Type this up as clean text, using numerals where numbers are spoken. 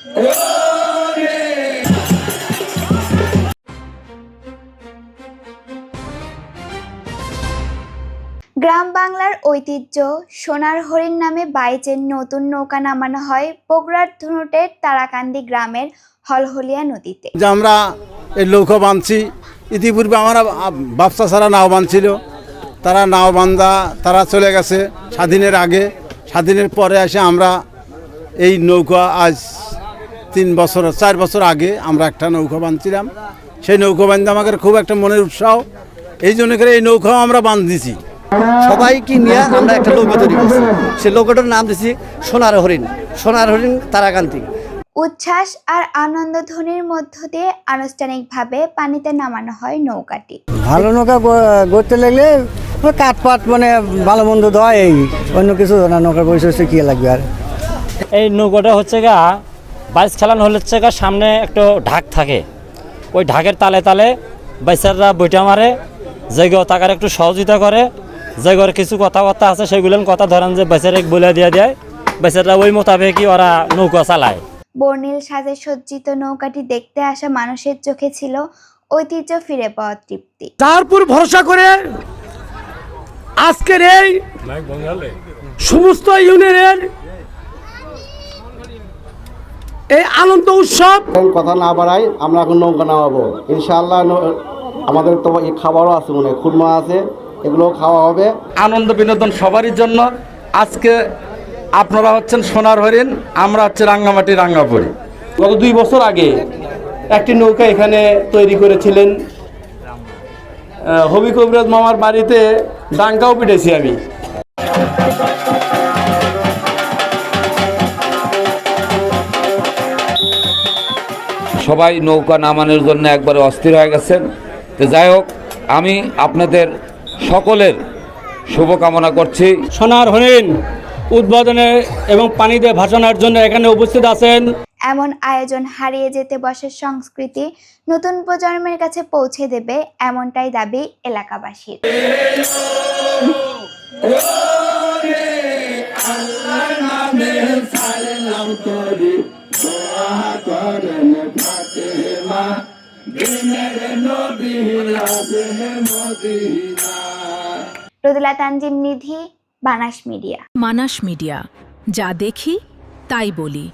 গ্রাম বাংলার ঐতিহ্য সোনার হরিণ নামে বাইচের নতুন নৌকা নামানো হয় বগুড়ার ধুনটের তারাকান্দি গ্রামের হলহলিয়া নদীতে। আমরা এই নৌকা বাঁধছি, ইতিপূর্বে আমরা বাপসা ছাড়া নাও বাঁধছিল, তারা নাও বান্ধা তারা চলে গেছে স্বাধীনের আগে। স্বাধীনের পরে এসে আমরা এই নৌকা আজ 4 বছর আগে আমরা একটা নৌকা বাঁধছিলাম। সেই নৌকা বাঁধতে আমাদের খুব একটা মনের উৎসাহ, এই জন্য করে এই নৌকাও আমরা বাঁধছি। সবাইকে নিয়ে আমরা একটা নৌকা তৈরি করছি, সেই নৌকাটার নাম দিয়েছি সোনার হরিণ। সোনার হরিণ তারাকান্দি। উচ্ছ্বাস আর আনন্দ ধ্বনির মধ্য দিয়ে আনুষ্ঠানিকভাবে পানিতে নামানো হয় নৌকাটি। ভালো নৌকা গড়তে লাগলে কাঠপাট মানে ভালো মন্দ দেওয়া, এই অন্য কিছু না। নৌকার বৈশিষ্ট্য কি লাগবে আর? এই নৌকাটা হচ্ছে গা বাইচ খেলানো হচ্ছে গা, সামনে একটা ঢাক থাকে, ওই ঢাকের তালে তালে বাইচাররা বইটা মারে, জায়গা তাকার একটু সহযোগিতা করে। জায়গার কিছু কথাবার্তা আছে, সেগুলো কথা ধরেন যে বাইচারে বলে দিয়ে দেয়, বাইচাররা ওই মোতাবেকই ওরা নৌকা চালায়। বর্ণিল সাজে সজ্জিত নৌকাটি দেখতে আসা মানুষের চোখে ছিল ঐতিহ্য ফিরে পাওয়ার তৃপ্তি। তারপর ভরসা করে আজকের এই সমস্ত ইউনিয়নের এই আনন্দ উৎসব। কথা না বাড়াই, আমরা এখন নৌকা নামাবো ইনশাআল্লাহ। আমাদের তো খাবারও আছে, মনে খুরমা আছে, এগুলো খাওয়া হবে। আনন্দ বিনোদন সবারই জন্য। আজকে আপনারা হচ্ছেন সোনার হরিণ, আমরা হচ্ছে রাঙ্গামাটি রাঙ্গাপুরি। গত 2 বছর আগে একটি নৌকা এখানে তৈরি করেছিলেন হবি কবিরাজ মামার বাড়িতে, ডাঙ্গাও পিটেছি আমি। সবাই নৌকা নামানোর জন্য একবারে অস্থির হয়ে গেছেন। তো যাই হোক, আমি আপনাদের সকলের শুভকামনা করছি। সোনার হরিণ উদ্বোধনে এবং পানিতে ভাসানোর জন্য এখানে উপস্থিত আছেন। এমন আয়োজন হারিয়ে যেতে বসে সংস্কৃতি নতুন প্রজন্মের কাছে পৌঁছে দেবে, এমনটাই দাবি এলাকাবাসীর। রোদেলা তানজিম নিধি, মানাস মিডিয়া। মানাস মিডিয়া, যা দেখি তাই বলি।